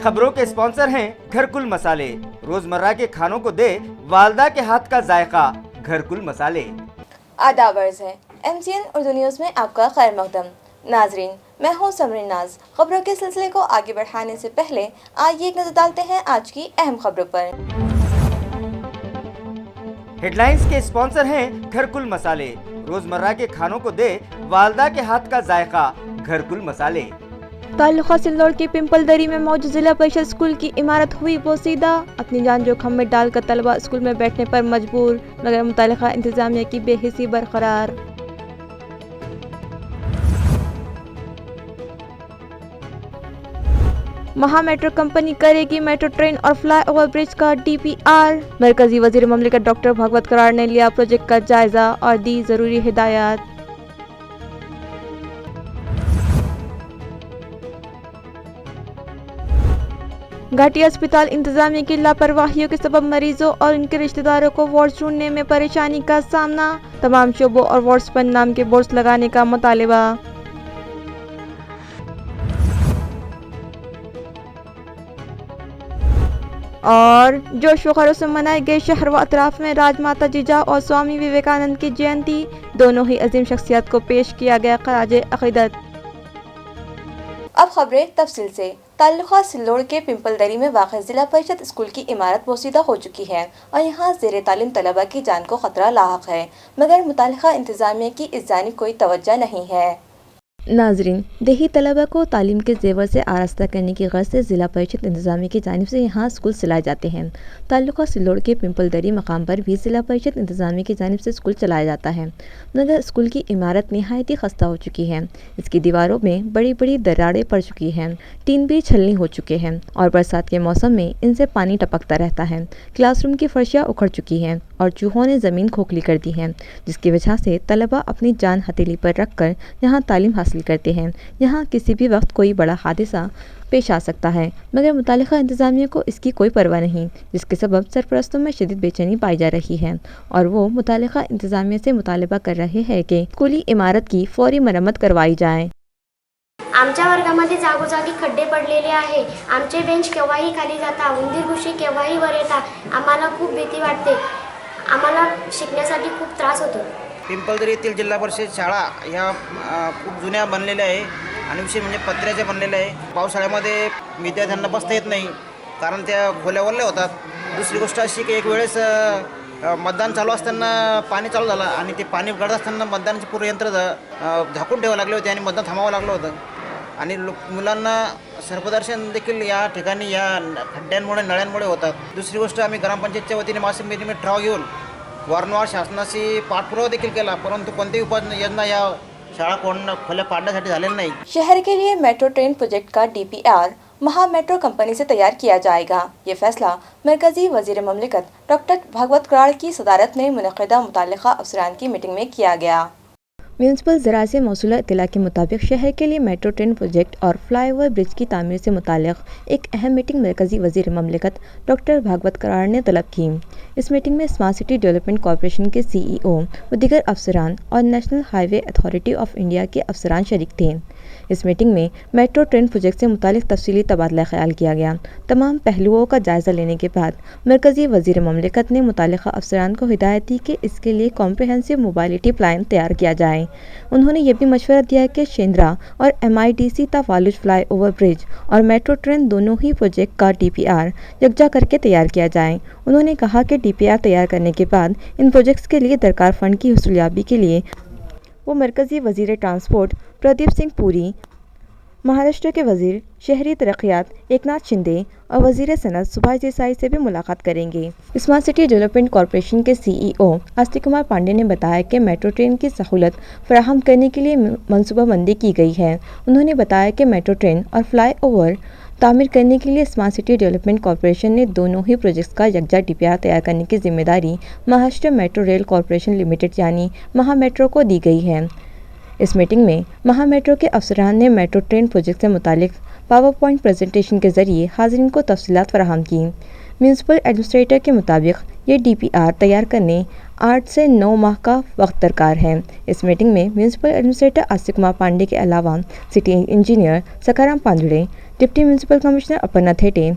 खबरों के स्पॉन्सर हैं घरकुल मसाले। रोजमर्रा के खानों को दे वालदा के हाथ का जायका, घरकुल मसाले। आदाब अर्ज़ है MCN उर्दू न्यूज़ में आपका खैर मकदम। नाजरीन, मैं हूँ समरीन नाज। खबरों के सिलसिले को आगे बढ़ाने से पहले आइए एक नजर डालते हैं आज की अहम खबरों पर। हेडलाइंस के स्पॉन्सर हैं घरकुल मसाले। रोजमर्रा के खानों को दे वालदा के हाथ का जायका, घरकुल मसाले। ताल्लुका सिल्लोड़ के पिंपल दरी में मौजूद जिला परिषद स्कूल की इमारत हुई बोसीदा। अपनी जान जोखिम में डालकर तलबा स्कूल में बैठने पर मजबूर, मगर मुतालिका इंतजामिया की बेहिसी बरकरार। महा मेट्रो कंपनी करेगी मेट्रो ट्रेन और फ्लाई ओवर ब्रिज का DPR। मरकजी वजीर ममलिकत डॉक्टर भागवत करार ने लिया प्रोजेक्ट का जायजा और दी जरूरी हिदायत। घाटी अस्पताल इंतजामिया की लापरवाहियों के सबब मरीजों और उनके रिश्तेदारों को वार्ड ढूंढने में परेशानी का सामना। तमाम शोबों और वार्ड्स पर नाम के बोर्ड्स लगाने का मुतालिबा। और जोश व खरोश से मनाए गए शहर व अतराफ में राजमाता जिजा और स्वामी विवेकानंद की जयंती। दोनों ही अजीम शख्सियत को पेश किया गया खराज अकीदत। अब खबरें तफसील से। ताल्लुका सिल्लोड़ के पिंपल दरी में वाक़ जिला परिषद स्कूल की इमारत बोसीदा हो चुकी है और यहाँ ज़ेर तालीम तलबा की जान को खतरा लाहक है, मगर मुतालिका इंतजामिया की इस जानिब कोई तवज्जो नहीं है। नाजरीन, देही तलबा को तालीम के जेवर से आरास्ता करने की गर्ज से ज़िला परिषद इंतजामिया की जानिब से यहाँ स्कूल चलाए जाते हैं। ताल्लुका सिल्लोड़ के पिंपल दरी मकाम पर भी ज़िला परिषद इंतजामिया की जानिब से स्कूल चलाया जाता है, मगर स्कूल की इमारत नहायत ही खस्ता हो चुकी है। इसकी दीवारों में बड़ी बड़ी दरारें पड़ चुकी हैं, टीन भी छलनी हो चुके हैं और बरसात के मौसम में इनसे पानी टपकता रहता है। क्लासरूम की फर्शियाँ उखड़ चुकी हैं और चूहों ने ज़मीन खोखली कर दी है, जिसकी वजह से तलबा अपनी जान हथेली पर रख कर यहाँ तालीम हासिल करते हैं। यहाँ किसी भी वक्त कोई बड़ा हादसा पेश आ सकता है, मगर मुतालिका इंतजामिया को इसकी कोई परवाह नहीं, जिसके सबब सरपरस्तों में शदीद बेचैनी पाई जा रही है और वो मुतालिका इंतजामिया से मुतालबा कर रहे हैं कि स्कूली इमारत की फौरी मरम्मत करवाई जाए। आमच्या वर्गामध्ये जागोजागी खड्डे पडलेले आहे। आमचे बेंच केव्हाही खाली जातात, उंदीर घुशी केव्हाही वर येतात। आम्हाला खूप भीती वाटते, आम्हाला शिकण्यासाठी खूप त्रास होतो। पिंपलदरी येथील जिल्हा परिषद शाळा ह्या खूप जुन्या बनलेल्या आहे आणि विशेष म्हणजे पत्र्याच्या बनलेल्या आहे। पावसाळ्यामध्ये विद्यार्थ्यांना बसता येत नाही, कारण त्या खोल्या ओल्या होतात। दुसरी गोष्ट अशी की एक वेळेस मतदान चालू असताना पाणी चालू झालं आणि ते पाणी गळत असताना मतदानाचे पूर्ण यंत्र झाकून ठेवावं लागले होते आणि मतदान थांबावं लागलं होतं आणि मुलांना सर्पदर्शन देखील या ठिकाणी या खड्ड्यांमुळे नळ्यांमुळे होतात। दुसरी गोष्ट आम्ही ग्रामपंचायतच्या वतीने मासिक मीटिंगमध्ये ठराव घेऊन वारंवार शासनाशी पाठपुरावा देखील केला, परंतु कोणतीही उपाययोजना या शाळा खोल्या पाडण्यासाठी झालेली नाही। शहर के लिए मेट्रो ट्रेन प्रोजेक्ट का DPR महा मेट्रो कंपनी से तैयार किया जाएगा। ये फैसला मरकजी वजीर ममलिकत डॉक्टर भागवत करार की सदारत में मुनक़िदा मुताल्लिक़ा अफसरान की मीटिंग में किया गया। म्यूनसिपल ज़रा से मौसूला इत्तला के मुताबिक शहर के लिए मेट्रो ट्रेन प्रोजेक्ट और फ्लाईओवर ब्रिज की तामीर से मुताल्लिक़ एक अहम मीटिंग मरकज़ी वज़ीर ममलिकत डॉक्टर भागवत करार ने तलब की। इस मीटिंग में स्मार्ट सिटी डेवलपमेंट कॉरपोरेशन के CEO व दीगर अफसरान और national highway authority of India के अफसरान शरीक थे। इस मीटिंग में मेट्रो ट्रेन प्रोजेक्ट से मुतालिक तफसीली तबादला ख्याल किया गया। तमाम पहलुओं का जायज़ा लेने के बाद मरकज़ी वज़ीर ममलिकत ने मुतालिका अफसरान को हिदायत दी कि इसके लिए कॉम्प्रहेंसिव मोबालिटी प्लान तैयार किया जाए। उन्होंने ये भी मशवरा दिया कि शेंद्रा और MIDC तफालुज फ्लाई ओवर ब्रिज और मेट्रो ट्रेन दोनों ही प्रोजेक्ट का DPR यकजा करके तैयार किया जाए। उन्होंने कहा कि DPR तैयार करने के बाद इन प्रोजेक्ट्स के लिए दरकार फ़ंड की हुसूलियाबी के लिए वो मरकज़ी वज़ीर ट्रांसपोर्ट प्रदीप सिंह पुरी, महाराष्ट्र के वज़ीर शहरी तरक्यात एकनाथ शिंदे और वज़ीर सनत सुभाष देसाई से भी मुलाकात करेंगे। स्मार्ट सिटी डेवलपमेंट कॉरपोरेशन के CEO आस्तिक कुमार पांडे ने बताया कि मेट्रो ट्रेन की सहूलत फराहम करने के लिए मनसूबाबंदी की गई है। उन्होंने बताया कि मेट्रो ट्रेन और फ्लाई ओवर तामीर करने के लिए स्मार्ट सिटी डेवलपमेंट कॉरपोरेशन ने दोनों ही प्रोजेक्ट्स का यकजा DPR तैयार करने की जिम्मेदारी Maharashtra metro rail corporation limited यानी महा मेट्रो को दी गई है। इस मीटिंग में महा मेट्रो के अफसरान ने मेट्रो ट्रेन प्रोजेक्ट से मुतालिक पावर पॉइंट प्रेजेंटेशन के ज़रिए हाज़रीन को तफसीलात फराहम की। म्यूनसिपल एडमिनिस्ट्रेटर के मुताबिक ये DPR तैयार करने 8 से 9 माह का वक्त दरकार है। इस मीटिंग में म्यूनसिपल एडमिनिस्ट्रेटर आस्तिक कुमार पांडे के अलावा city engineer Sakharam Pandude, deputy municipal commissioner Aparna Thete,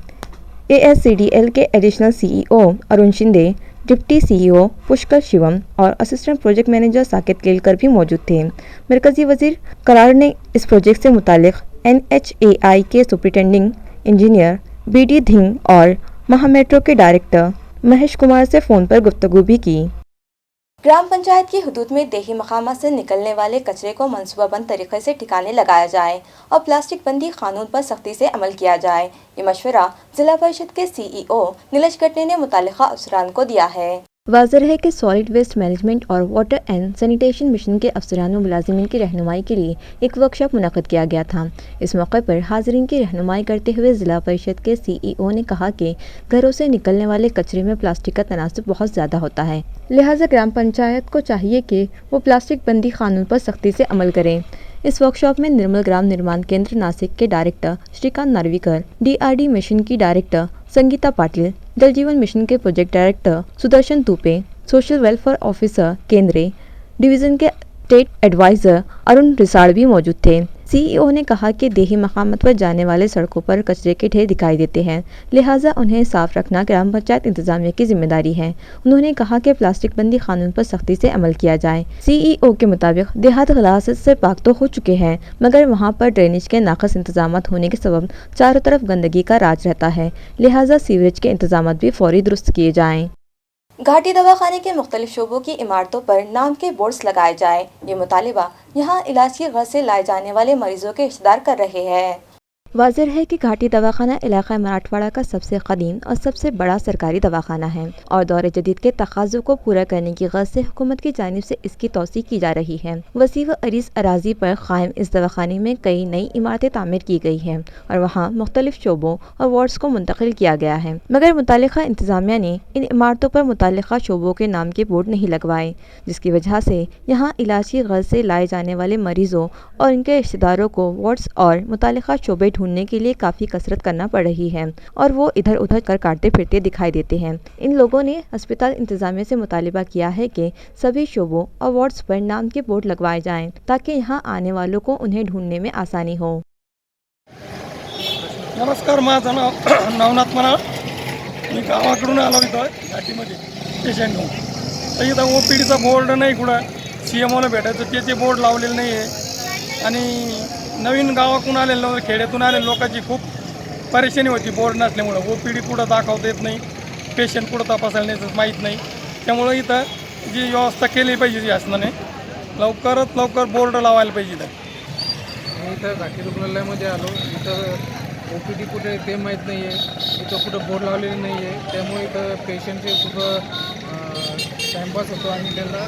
ASCDL के additional CEO Arun Shinde, deputy CEO Pushkar Shivam और assistant project manager Saket Kelkar भी मौजूद थे। मरकजी वजीर करार ने इस प्रोजेक्ट से मुतालिक NHAI के सुपरिटेंडिंग इंजीनियर BD धिंग और महामेट्रो के डायरेक्टर महेश कुमार से फ़ोन पर गुफ्तगू भी की। ग्राम पंचायत की हदूद में देही मकामात से निकलने वाले कचरे को मनसूबाबंद तरीके से ठिकाने लगाया जाए और प्लास्टिक बंदी कानून पर सख्ती से अमल किया जाए। ये मशवरा जिला परिषद के CEO नीलेश गटने ने मुतालिका अफसरान को दिया है। वाज़ेह है कि सॉलिड वेस्ट मैनेजमेंट और वाटर एंड सैनिटेशन मिशन के अफसरान व मुलाजिमीन की रहनुमाई के लिए एक वर्कशॉप मुनक़्क़द किया गया था। इस मौके पर हाज़रीन की रहनुमाई करते हुए ज़िला परिषद के CEO ने कहा कि घरों से निकलने वाले कचरे में प्लास्टिक का तनासुब बहुत ज़्यादा होता है, लिहाजा ग्राम पंचायत को चाहिए कि वो प्लास्टिक बंदी कानून पर सख्ती से अमल करें। इस वर्कशॉप में निर्मल ग्राम निर्माण केंद्र नासिक के डायरेक्टर श्रीकांत नार्वीकर, DRD मिशन की डायरेक्टर संगीता पाटिल, जल जीवन मिशन के project director Sudarshan Tupe, social welfare officer केंद्रीय डिवीज़न के स्टेट एडवाइज़र अरुण रिसाड़ भी मौजूद थे। CEO ने कहा कि देही मकामात पर जाने वाले सड़कों पर कचरे के ढेर दिखाई देते हैं, लिहाजा उन्हें साफ रखना ग्राम पंचायत इंतजामिया की जिम्मेदारी है। उन्होंने कहा कि प्लास्टिक बंदी कानून पर सख्ती से अमल किया जाए। CEO के मुताबिक देहात गलासत से पाक तो हो चुके हैं, मगर वहाँ पर ड्रेनेज के नाक़िस इंतजाम होने के सबब चारों तरफ गंदगी का राज रहता है, लिहाजा सीवरेज के इंतजाम भी फौरी दुरुस्त किए जाएँ। घाटी दवाखाने के मुख्तलिफ शोबों की इमारतों पर नाम के बोर्ड्स लगाए जाए। ये मुतालिबा यहाँ इलाज की गर्ज से लाए जाने वाले मरीजों के रिश्तेदार कर रहे हैं। वाज़ेह है कि घाटी दवाखाना इलाक़ा मराठवाड़ा का सबसे कदीम और सबसे बड़ा सरकारी दवाखाना है और दौर जदीद के तकाज़ों को पूरा करने की गर्ज से हुकूमत की जानिब से इसकी तोसी की जा रही है। वसी व अरीज़ अराजी पर कायम इस दवाखाने में कई नई इमारतें तामीर की गई हैं और वहाँ मुख्तलिफ शोबों और वार्ड्स को मुंतकिल किया गया है, मगर मुतालिका इंतज़ामिया ने इन इमारतों पर मुतालिका शोबों के नाम के बोर्ड नहीं लगवाए, जिसकी वजह से यहाँ इलाज की गर्ज से लाए जाने वाले मरीज़ों और इनके रिश्तेदारों को वार्ड्स और मुतालिका शोबे ढूंढने के लिए काफ़ी कसरत करना पड़ रही है और वो इधर उधर कर काटते फिरते दिखाई देते हैं। इन लोगों ने अस्पताल इंतजामिया से मुतालिबा किया है कि सभी शोबों और वार्ड्स पर नाम के बोर्ड लगवाए जाएं ताकि यहाँ आने वालों को उन्हें ढूंढने में आसानी हो। नमस्कार, माझं नाव नवनाथ मनाळ. मी गावाकडून आलो इथं घाटीमध्ये पेशंट होऊन. तर इथं OPDचा बोर्ड नाही, कुठं CMOला भेटायचं त्याचे बोर्ड लावलेले नाही आहे आणि नवीन गावातून आलेलं खेड्यातून आलेल्या लोकांची खूप परेशानी होती बोर्ड नसल्यामुळं. OPD कुठं दाखवता येत नाही, पेशंट कुठं तपासायला नाही माहीत नाही. त्यामुळं इथं जी व्यवस्था केली पाहिजे शासनाने लवकरात लवकर बोर्ड लावायला पाहिजे. इथं घाटी रुग्णालयामध्ये आलो. इथं OPD कुठे ते माहीत नाही आहे, इथं कुठं बोर्ड लावलेलं नाही आहे. त्यामुळे इथं पेशंटचे खूप टाईमपास होतो आणि त्यांना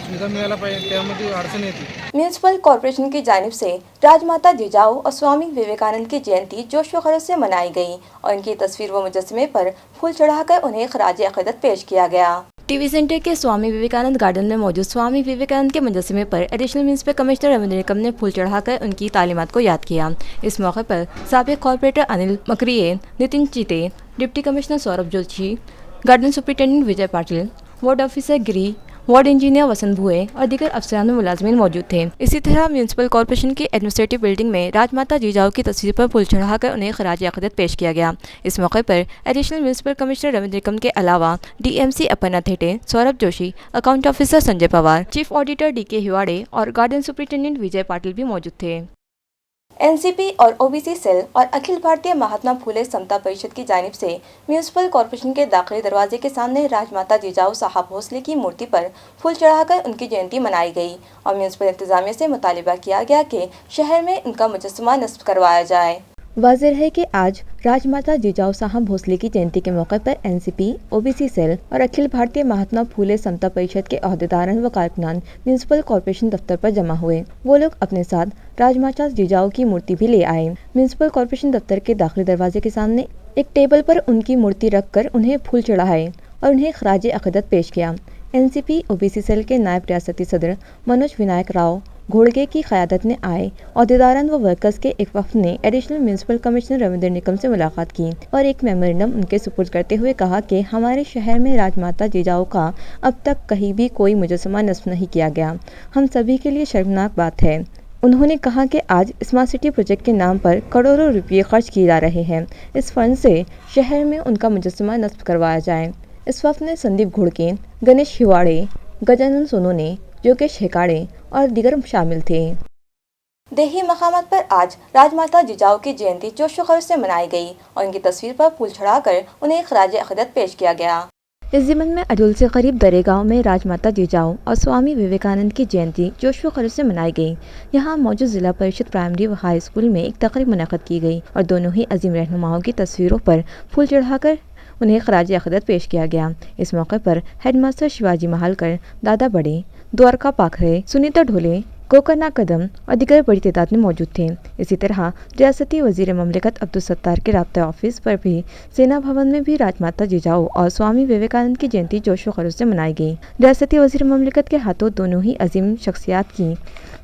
सुविधा मिळायला पाहिजे, त्यामध्ये अडचण येते. म्यूनसिपल कॉरपोरेशन की जानिब से राजमाता जिजाऊ और स्वामी विवेकानंद की जयंती जोश व खरोश से मनाई गई और इनकी तस्वीर व मुजस्समे पर फूल चढ़ाकर उन्हें खराज अक़ीदत पेश किया गया। टीवी सेंटर के स्वामी विवेकानंद गार्डन में मौजूद स्वामी विवेकानंद के मुजस्समे पर additional municipal commissioner Ravindra Nikam ने फूल चढ़ाकर उनकी तालीमात को याद किया। इस मौके पर साबिक corporator Anil Makariye, Nitin Chite, deputy commissioner Saurabh Joshi, garden superintendent Vijay Patil, ward officer Giri, ward engineer Vasant Bhue और दीगर अफसरान मुलाजमीन मौजूद थे। इसी तरह म्यूनसिपल कॉर्पोरेशन की एडमिनिस्ट्रेटिव बिल्डिंग में राजमाता जिजाऊ की तस्वीर पर फूल चढ़ाकर उन्हें खराज अक़ीदत पेश किया गया। इस मौके पर additional municipal commissioner Ravindra Nikam के अलावा DMC Aparna Thete, Saurabh Joshi, account officer Sanjay Pawar, chief auditor DK हिवाड़े और गार्डन सुपरिटेंडेंट विजय पाटिल भी मौजूद थे। NCP और OBC सेल और अखिल भारतीय महात्मा फूले समता परिषद की जानिब से म्यूनसिपल कॉर्पोरेशन के दाखिली दरवाजे के सामने राजमाता जिजाऊ साहब भोसले की मूर्ति पर फूल चढ़ाकर उनकी जयंती मनाई गई और म्यूनसिपल इंतजामिया से मुतालिबा किया गया कि शहर में उनका मुजस्समा नस्ब करवाया जाए। वाज़ेह है कि आज राजमाता जिजाऊ साहब भोसले की जयंती के मौके पर NCP, OBC सेल और अखिल भारतीय महात्मा फूले समता परिषद के अहदेदारान व कारकुनान म्यूनसिपल कॉर्पोरेशन दफ्तर पर जमा हुए। वो लोग अपने साथ राजमाता जिजाऊ की मूर्ति भी ले आए। म्यूनसिपल कॉर्पोरेशन दफ्तर के दाखिली दरवाजे के सामने एक टेबल पर उनकी मूर्ति रखकर उन्हें फूल चढ़ाए और उन्हें खराज अक़ीदत पेश किया। NCP, OBC सेल के नायब रियासती सदर मनोज विनायक राव घोड़गे की क़यादत में आए अहदेदारान व वर्कर्स के एक वफ़द ने additional municipal commissioner Ravindra Nikam से मुलाकात की और एक मेमोरेंडम उनके सुपुर्द करते हुए कहा कि हमारे शहर में राजमाता जिजाऊ का अब तक कहीं भी कोई मुजस्समा नस्ब नहीं किया गया। हम सभी के लिए शर्मनाक बात है। उन्होंने कहा कि आज स्मार्ट सिटी प्रोजेक्ट के नाम पर करोड़ों रुपये खर्च किए जा रहे हैं। इस फंड से शहर में उनका मुजस्समा नस्ब करवाया जाए। इस वक्त में संदीप घोड़के, गणेश हिवाड़े, गजानन सोनोने, योगेश हेकाड़े और दीगर शामिल थे। देही मकामात पर आज राजमाता जिजाऊ की जयंती जोश व खरोश से मनाई गई और उनकी तस्वीर पर फूल चढ़ाकर उन्हें खराज अक़ीदत पेश किया गया। इस ज़िमन में अडुल से करीब दरेगांव में राजमाता जिजाऊ और स्वामी विवेकानंद की जयंती जोश व खरोश से मनाई गई। यहाँ मौजूद जिला परिषद प्राइमरी व हाई स्कूल में एक तकरीब मुनक़्क़द की गई और दोनों ही अजीम रहनुमाओं की तस्वीरों पर फूल चढ़ाकर उन्हें खराज अक़ीदत पेश किया गया। इस मौके पर हेडमास्टर शिवाजी महालकर, दादा बड़े, द्वारका पाखरे, सुनीता ढोले, गोकर्णा कदम और दीगर बड़ी तादाद में मौजूद थे। इसी तरह रियासती वज़ीर ममलिकत अब्दुल सत्तार के राब्ता ऑफिस पर भी सेना भवन में भी राजमाता जिजाऊ और स्वामी विवेकानंद की जयंती जोश व खरोश से मनाई गई। रियासती वज़ीर ममलिकत के हाथों दोनों ही अजीम शख्सियात की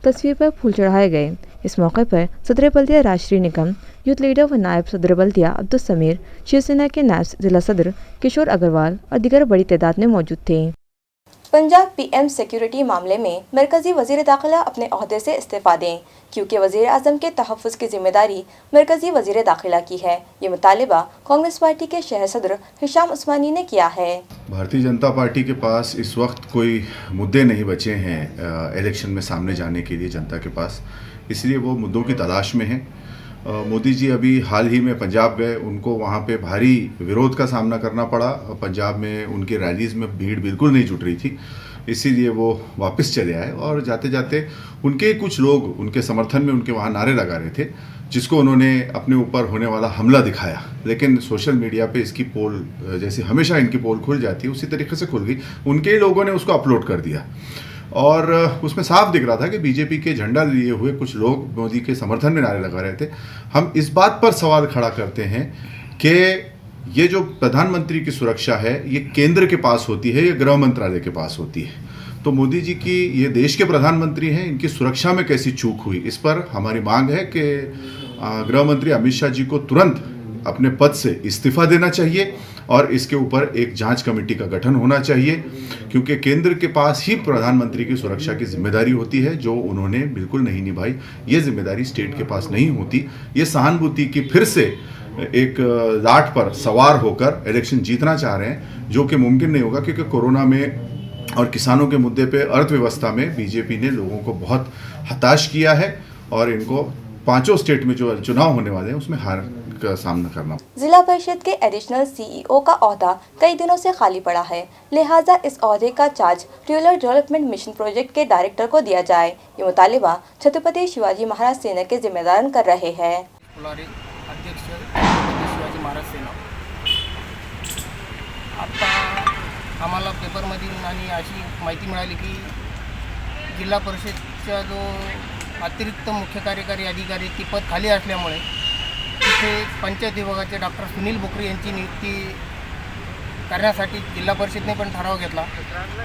तस्वीर पर फूल चढ़ाए गए। इस मौके पर सदर बल्दिया राजश्री निगम, यूथ लीडर व नायब सदर बल्दिया अब्दुल समीर, शिवसेना के नायब जिला सदर किशोर अग्रवाल और दीगर बड़ी तादाद में मौजूद थे। पंजाब पीएम सिक्योरिटी मामले में मरकजी वज़ीर दाखिला अपने ओहदे से इस्तीफ़ा दें क्योंकि वज़ीर आज़म के तहफ़्फ़ुज़ की जिम्मेदारी मरकजी वज़ीर दाखिला की है। ये मुतालिबा कांग्रेस पार्टी के शहर सदर हिशाम उस्मानी ने किया है। भारतीय जनता पार्टी के पास इस वक्त कोई मुद्दे नहीं बचे हैं इलेक्शन में सामने जाने के लिए जनता के पास, इसलिए वो मुद्दों की तलाश में हैं। मोदी जी अभी हाल ही में पंजाब गए, उनको वहाँ पे भारी विरोध का सामना करना पड़ा। पंजाब में उनकी रैलीज़ में भीड़ बिल्कुल नहीं जुट रही थी, इसीलिए वो वापस चले आए और जाते जाते उनके कुछ लोग उनके समर्थन में उनके वहाँ नारे लगा रहे थे, जिसको उन्होंने अपने ऊपर होने वाला हमला दिखाया। लेकिन सोशल मीडिया पे इसकी पोल, जैसे हमेशा इनकी पोल खुल जाती है, उसी तरीके से खुल गई। उनके लोगों ने उसको अपलोड कर दिया और उसमें साफ दिख रहा था कि बीजेपी के झंडा लिए हुए कुछ लोग मोदी के समर्थन में नारे लगा रहे थे। हम इस बात पर सवाल खड़ा करते हैं कि ये जो प्रधानमंत्री की सुरक्षा है ये केंद्र के पास होती है, ये गृह मंत्रालय के पास होती है। तो मोदी जी की, ये देश के प्रधानमंत्री हैं, इनकी सुरक्षा में कैसी चूक हुई, इस पर हमारी मांग है कि गृह मंत्री अमित शाह जी को तुरंत अपने पद से इस्तीफा देना चाहिए और इसके ऊपर एक जांच कमेटी का गठन होना चाहिए, क्योंकि केंद्र के पास ही प्रधानमंत्री की सुरक्षा की जिम्मेदारी होती है, जो उन्होंने बिल्कुल नहीं निभाई। ये जिम्मेदारी स्टेट के पास नहीं होती। ये सहानुभूति की फिर से एक लाट पर सवार होकर इलेक्शन जीतना चाह रहे हैं, जो कि मुमकिन नहीं होगा, क्योंकि कोरोना में और किसानों के मुद्दे पे अर्थव्यवस्था में बीजेपी ने लोगों को बहुत हताश किया है और इनको 5 स्टेट में जो चुनाव होने वाले हैं उसमें हार का सामना करना। जिला परिषद के एडिशनल सीईओ का ओहदा कई दिनों से खाली पड़ा है, लिहाजा इस ओहदे का charge rural development mission project के डायरेक्टर को दिया जाए। ये मुतालिबा छत्रपति शिवाजी महाराज सेना के जिम्मेदार कर रहे हैं। अध्यक्ष छत्रपती शिवाजी महाराज सेना, आता आम्हाला पेपरमधून आणि अशी माहिती मिळाली की जिल्हा परिषदचा जो अतिरिक्त मुख्य कार्यकारी अधिकारी ती पद खाली असल्यामुळे तिथे पंचायत विभागाचे डॉक्टर सुनील बोकरे यांची नियुक्ती करण्यासाठी जिल्हा परिषदेने पण ठराव घेतला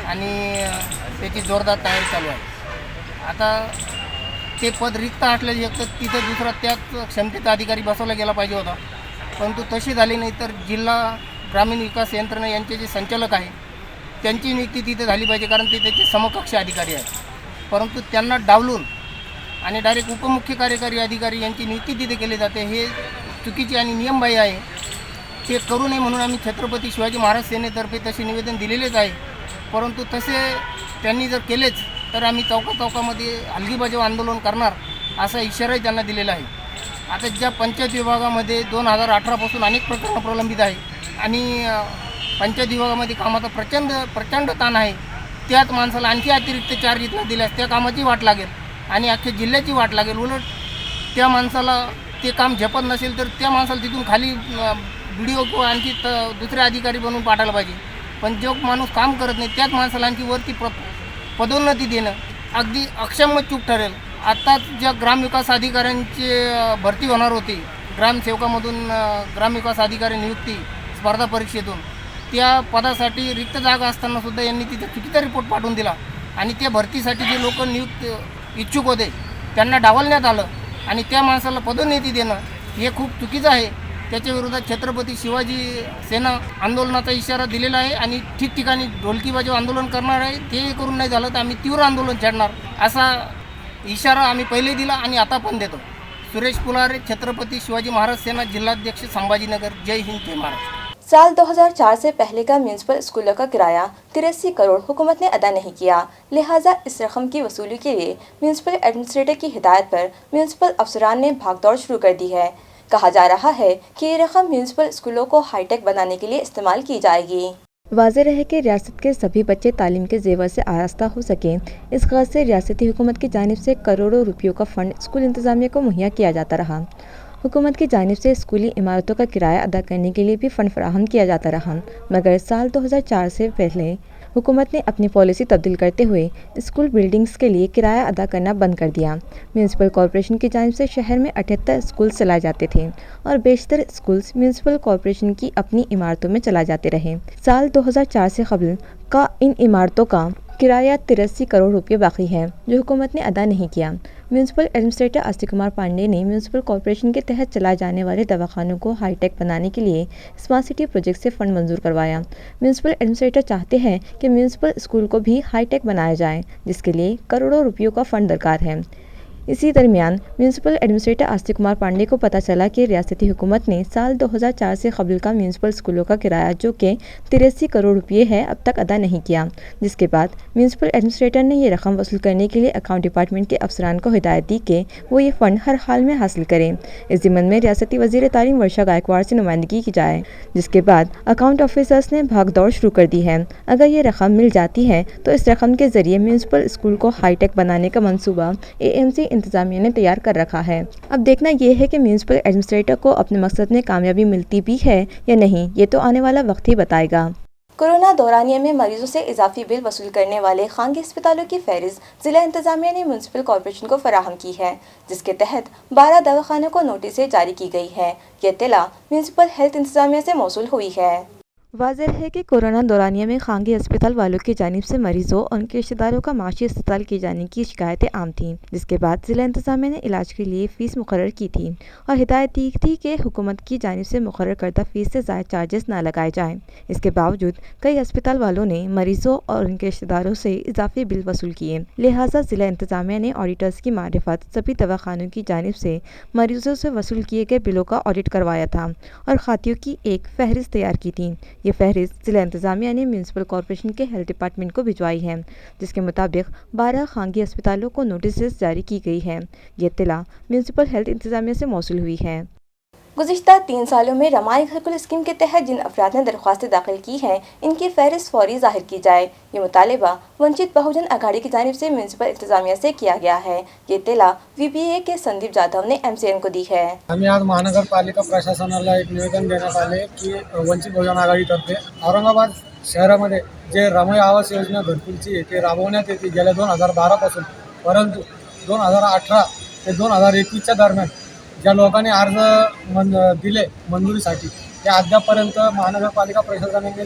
आणि त्याची जोरदार तयारी चालू आहे। आता ते पद रिक्त असल्याचे एक तर तिथं दुसरा त्याच क्षमतेचा अधिकारी बसवला गेला पाहिजे होता, परंतु तशी झाली नाही। तर जिल्हा ग्रामीण विकास यंत्रणा यांचे जे संचालक आहे त्यांची नियुक्ती तिथे झाली पाहिजे, कारण ते त्याचे समकक्ष अधिकारी आहेत, परंतु त्यांना डावलून आणि डायरेक्ट उपमुख्य कार्यकारी अधिकारी यांची नियुक्ती तिथे केली जाते। हे चुकीची आणि नियमबाह्य आहे, ते करू नये म्हणून आम्ही छत्रपती शिवाजी महाराज सेनेतर्फे तसे निवेदन दिलेलेच आहे। परंतु तसे त्यांनी जर केलेच तर आम्ही चौकामध्ये हलगीबजाव आंदोलन करणार असा इशाराही त्यांना दिलेला आहे। आता ज्या पंचायत विभागामध्ये 2018 पासून अनेक प्रकरणं प्रलंबित आहे आणि पंचायत विभागामध्ये कामाचा प्रचंड ताण आहे, त्याच माणसाला आणखी अतिरिक्त चार्ज इथं दिल्यास त्या कामाची वाट लागेल आणि अख्ख्या जिल्ह्याची वाट लागेल। उलट त्या माणसाला ते काम झेपत नसेल तर त्या माणसाला तिथून खाली व्हिडिओ किंवा आणखी दुसरे अधिकारी बनवून पाठवायला पाहिजे, पण जो माणूस काम करत नाही त्याच माणसाला आणखी वरती पदोन्नती देणं अगदी अक्षम्य चूक ठरेल। आत्ताच ज्या ग्रामविकास अधिकाऱ्यांची भरती होणार होती, ग्रामसेवकामधून ग्रामविकास अधिकारी नियुक्ती स्पर्धा परीक्षेतून, त्या पदासाठी रिक्त जागा असताना सुद्धा यांनी तिथे चुकीचा रिपोर्ट पाठवून दिला आणि त्या भरतीसाठी जे लोक इच्छुक होते त्यांना डावलण्यात आलं आणि त्या माणसाला पदोन्नती देणं हे खूप चुकीचं आहे. त्याच्या विरोधात छत्रपती शिवाजी सेना आंदोलनाचा इशारा दिलेला आहे आणि ठिकठिकाणी ढोलकी वाजव आंदोलन करणार आहे. ते करून नाही झालं तर आम्ही तीव्र आंदोलन छेडणार असा इशारा आम्ही पहिले दिला आणि आता पण देतो. सुरेश पुलारे, छत्रपती शिवाजी महाराज सेना, जिल्हाध्यक्ष संभाजीनगर. जय हिंद, जय महाराष्ट्र. साल 2004 से पहले का म्यूनसिपल स्कूलों का किराया 83 करोड़ हुकूमत ने अदा नहीं किया, लिहाजा इस रकम की वसूली के लिए म्यूनसिपल एडमिनिस्ट्रेटर की हिदायत पर म्यूनसिपल अफसरान ने भागदौड़ शुरू कर दी है। कहा जा रहा है कि ये रकम म्यूनसिपल स्कूलों को हाईटेक बनाने के लिए इस्तेमाल की जाएगी। वाज़ेह रहे कि रियासत के सभी बच्चे तालीम के ज़ेवर से आरास्ता हो सकें, इस गर्ज से रियासती हुकूमत की जानिब से करोड़ों रुपयों का फ़ंड स्कूल इंतज़ामिया को मुहैया किया जाता रहा। हुकूमत की जानिब से स्कूली इमारतों का किराया अदा करने के लिए भी फ़ंड फराहम किया जाता रहा, मगर साल 2004 से पहले हुकूमत ने अपनी पॉलिसी तब्दील करते हुए स्कूल बिल्डिंग्स के लिए किराया अदा करना बंद कर दिया। म्यूनसिपल कॉरपोरेशन की जानिब से शहर में 78 स्कूल चलाए जाते थे और बेशतर स्कूल्स म्यूनसिपल कॉरपोरेशन की अपनी इमारतों में चला जाते रहे। साल 2004 से कबल का इन इमारतों का किराया 83 करोड़ रुपये बाकी है, जो हुकूमत ने अदा नहीं किया। म्यूनसिपल एडमिनिस्ट्रेटर आस्तिक कुमार पांडे ने म्यूनसिपल कॉरपोरेशन के तहत चलाए जाने वाले दवाखानों को हाईटेक बनाने के लिए स्मार्ट सिटी प्रोजेक्ट से फ़ंड मंजूर करवाया। म्यूनसिपल एडमिनिस्ट्रेटर चाहते हैं कि म्यूनसिपल स्कूल को भी हाईटेक बनाया जाए, जिसके लिए करोड़ों रुपयों का फ़ंड दरकार है। इसी दरमियान म्यूनसिपल एडमिनिस्ट्रेटर आस्तिक कुमार पांडे को पता चला कि रियासती हुकूमत ने साल 2004 से कबल का म्यूनसिपल स्कूलों का किराया, जो कि 83 करोड़ रुपये है, अब तक अदा नहीं किया, जिसके बाद म्यूनसिपल एडमिनिस्ट्रेटर ने ये रकम वसूल करने के लिए अकाउंट डिपार्टमेंट के अफसरान को हिदायत दी कि वो ये फ़ंड हर हाल में हासिल करें। इस ज़िम्मन में रियासती वज़ीर तालीम वर्षा गायकवाड़ से नुमाइंदगी की जाए, जिसके बाद अकाउंट ऑफिसर्स ने भागदौड़ शुरू कर दी है। अगर ये रकम मिल जाती है तो इस रकम के ज़रिए म्यूनसिपल स्कूल को हाईटेक बनाने का मंसूबा AMC इंतज़ामिया ने तैयार कर रखा है। अब देखना यह है कि म्यूनसिपल एडमिनिस्ट्रेटर को अपने मकसद में कामयाबी मिलती भी है या नहीं, ये तो आने वाला वक्त ही बताएगा। कोरोना दौरानिया में मरीजों से इजाफी बिल वसूल करने वाले खानगी अस्पतालों की फहरिस्त जिला इंतजामिया ने म्यूनसिपल कॉरपोरेशन को फराहम की है, जिसके तहत 12 दवाखानों को नोटिसें जारी की गई है। ये इत्तला म्यूनसिपल हेल्थ इंतजामिया से मौसूल हुई है। वाज़ेह है कि कोरोना दौरानिया में खानगी अस्पताल वालों की जानिब से मरीजों और उनके रिश्तेदारों का माशी अस्पताल किए जाने की शिकायतें आम थीं, जिसके बाद ज़िला इंतज़ामिया ने इलाज के लिए फ़ीस मुकर्रर की थी और हिदायत दी थी कि हुकूमत की जानिब से मुकर्रर करदा फ़ीस से ज़ायद चार्जेस ना लगाए जाएँ। इसके बावजूद कई अस्पताल वालों ने मरीजों और उनके रिश्तेदारों से इजाफी बिल वसूल किए, लिहाजा ज़िला इंतज़ामिया ने ऑडिटर्स की मारिफत सभी दवाखानों की जानिब से मरीजों से वसूल किए गए बिलों का ऑडिट करवाया था और खातियों की एक फहरिस्त तैयार की थी। ये फहरिस्त जिला इंतज़ामिया ने म्यूनसिपल कॉरपोरेशन के हेल्थ डिपार्टमेंट को भिजवाई है, जिसके मुताबिक 12 खानगी अस्पतालों को नोटिस जारी की गई है। ये इत्तला म्यूनसिपल हेल्थ इंतज़ामिया से मौसूल हुई है। गुज़िश्ता 3 सालों में रमाई घरकुल स्कीम के तहत जिन अफराद ने दरख्वास्तें दाखिल की हैं, इनकी फहरिस्त फौरी ज़ाहिर की जाए। ये मुतालिबा वंचित बहुजन अघाड़ी की जानिब से म्यूनसिपल इंतज़ामिया से किया गया है। ये इत्तला VBA के संदीप जाधव ने MCN को दी है। आम्ही आज महानगरपालिका प्रशासनाला एक निवेदन देण्यात आले की वंचित बहुजन आघाडीतर्फे औरंगाबाद शहरामध्ये जे रमाई आवास योजना घरकुलची आहे ते राबवण्यात येते गेल्या 2012 पासून, परंतु 2018 ते 2021च्या दरम्यान ज्या लोकांनी अर्ज दिले मंजुरीसाठी ते अद्यापर्यंत महानगरपालिका प्रशासनाने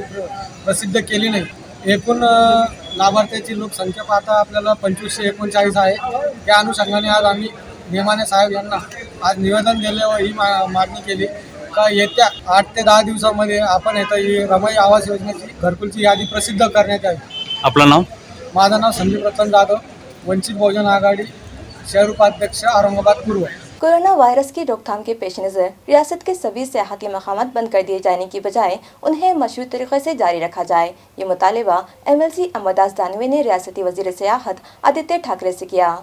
प्रसिद्ध केली नाही। एकूण लाभार्थ्याची लोकसंख्या पाहता आपल्याला 2539 आहे। त्या अनुषंगाने आज आम्ही नेमाने साहेब यांना आज निवेदन दिले व ही मागणी केली का येत्या 8 ते 10 दिवसामध्ये आपण येथे ही रमाई आवास योजनेची घरकुलची यादी प्रसिद्ध करण्यात यावी। आपलं नाव? माझं नाव संदीप रतन जाधव, वंचित बहुजन आघाडी शहर उपाध्यक्ष औरंगाबाद पूर्व। कोरोना वायरस की रोकथाम के पेश नज़र रियासत के सभी सियाहती मकामात बंद कर दिए जाने की बजाय उन्हें मशरूत तरीके से जारी रखा जाए। ये मुतालिबा MLC अमरदास दानवे ने रियासती वज़ीर सियाहत आदित्य ठाकरे से किया।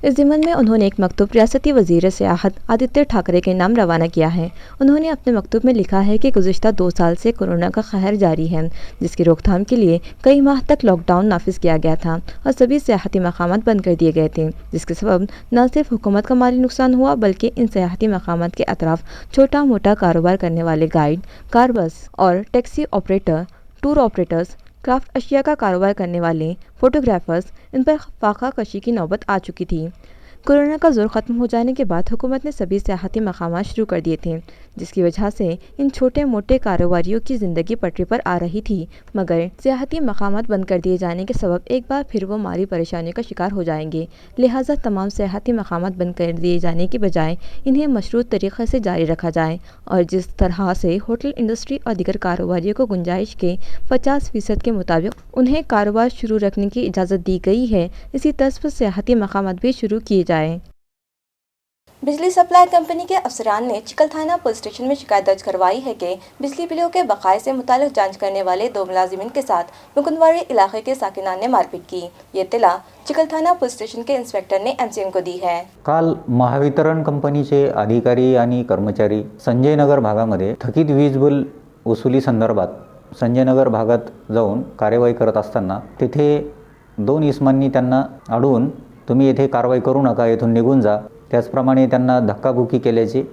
इस ज़िम्मन में उन्होंने एक मकतूब रियासती वज़ीर सियाहत आदित्य ठाकरे के नाम रवाना किया है। उन्होंने अपने मकतूब में लिखा है कि गुज़िश्ता 2 साल से कोरोना का कहर जारी है, जिसकी रोकथाम के लिए कई माह तक लॉकडाउन नाफिज किया गया था और सभी सियाहती मकामात बंद कर दिए गए थे, जिसके सबब न सिर्फ हुकूमत का माली नुकसान हुआ बल्कि इन सियाहती मकामात के अतराफ छोटा मोटा कारोबार करने वाले गाइड, कार बस और taxi operator, tour operators, craft अशिया का कारोबार करने वाले, फोटोग्राफर्स, इन पर फाका कशी की नौबत आ चुकी थी। कोरोना का जोर ख़त्म हो जाने के बाद हुकूमत ने सभी सियाहती मकामात शुरू कर दिए थे, जिसकी वजह से इन छोटे मोटे कारोबारियों की ज़िंदगी पटरी पर आ रही थी। मगर सियाहती मकामात बंद कर दिए जाने के सबब एक बार फिर वो माली परेशानियों का शिकार हो जाएंगे। लिहाजा तमाम सियाहती मकामात बंद कर दिए जाने की बजाय इन्हें मशरूत तरीक़े से जारी रखा जाए और जिस तरह से होटल इंडस्ट्री और दीगर कारोबारियों को गुंजाइश के 50% के मुताबिक उन्हें कारोबार शुरू रखने की इजाज़त दी गई है, इसी तर्ज पर सियाहती मकामात भी शुरू किए जाएँ। बिजली सप्लाई कंपनी के अफसरान ने चिकलथाना पुलिस स्टेशन में शिकायत दर्ज करवाई है कि बिजली बिलों के बकाये से मुताल्लिक जांच करने वाले 2 मुलाजिमिन के साथ मुकुंदवाड़ी इलाके के साकिनान ने मारपीट की। ये इत्तला चिकलथाना पुलिस स्टेशन के इंस्पेक्टर ने MCN को दी है। काल महावितरण कंपनीचे अधिकारी आणि कर्मचारी संजयनगर भागामध्ये थकीत वीज बिल वसुली संदर्भात संजयनगर भागात जाऊन कार्यवाही करत असताना तिथे 2 इसमांनी त्यांना अडवून तुम्ही येथे कारवाई करू नका, येथून निघून जा, त्याचप्रमाणे त्यांना धक्काबुक्की केल्याची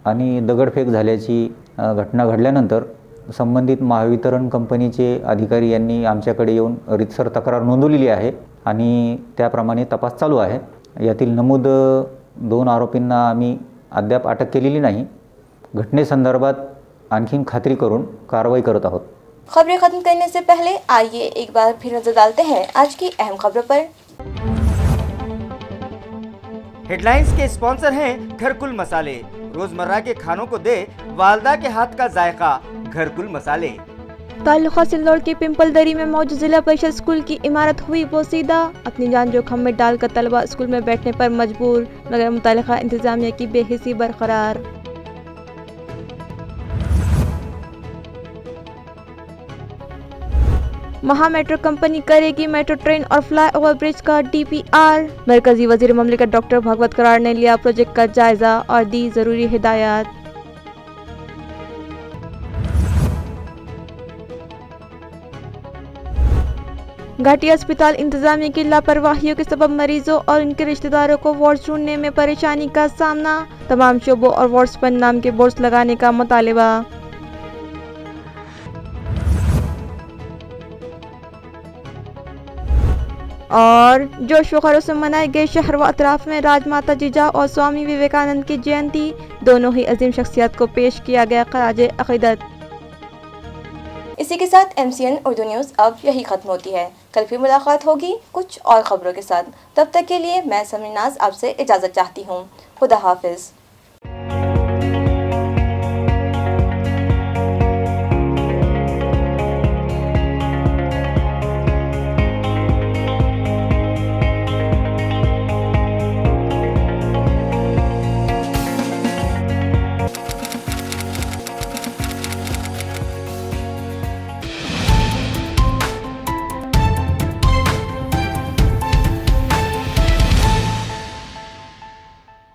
आणि दगडफेक झाल्याची घटना घडल्यानंतर संबंधित महावितरण कंपनीचे अधिकारी यांनी आमच्याकडे येऊन रीतसर तक्रार नोंदवलेली आहे आणि त्याप्रमाणे तपास चालू आहे। यातील नमूद 2 आरोपींना आम्ही अद्याप अटक केलेली नाही। घटनेसंदर्भात आणखीन खात्री करून कारवाई करत आहोत। खबरें खत्म करने से पहले आइए एक बार फिर नजर डालते हैं आज की अहम खबरों पर। हेडलाइंस के स्पॉन्सर हैं घरकुल मसाले। रोजमर्रा के खानों को दे वालदा के हाथ का जायका, घरकुल मसाले। ताल्लुका सिल्लोड़ के पिंपल दरी में मौजूद जिला परिषद स्कूल की इमारत हुई बोसीदा। अपनी जान जोखिम में डालकर तलबा स्कूल में बैठने पर मजबूर, मगर मुतालिका इंतजामिया की बेहिसी बरकरार। महा मेट्रो कंपनी करेगी मेट्रो ट्रेन और फ्लाई ओवर ब्रिज का DPR। मरकजी वजीर ममलिकत डॉक्टर भागवत करार ने लिया प्रोजेक्ट का जायजा और दी जरूरी हिदायत। घाटी अस्पताल इंतजामिया की लापरवाहियों के सबब मरीजों और उनके रिश्तेदारों को वार्ड्स ढूंढने में परेशानी का सामना। तमाम शोबों और वार्ड्स पर नाम के बोर्ड्स लगाने का मुतालिबा। और जोश व खरोश से मनाए गए शहर व अतराफ में राजमाता जिजा और स्वामी विवेकानंद की जयंती। दोनों ही अजीम शख्सियत को पेश किया गया खराज अकीदत। इसी के साथ MCN उर्दू न्यूज़ अब यही खत्म होती है। कल फिर मुलाकात होगी कुछ और खबरों के साथ। तब तक के लिए मैं समीनाज आपसे इजाज़त चाहती हूँ। खुदा हाफिज़।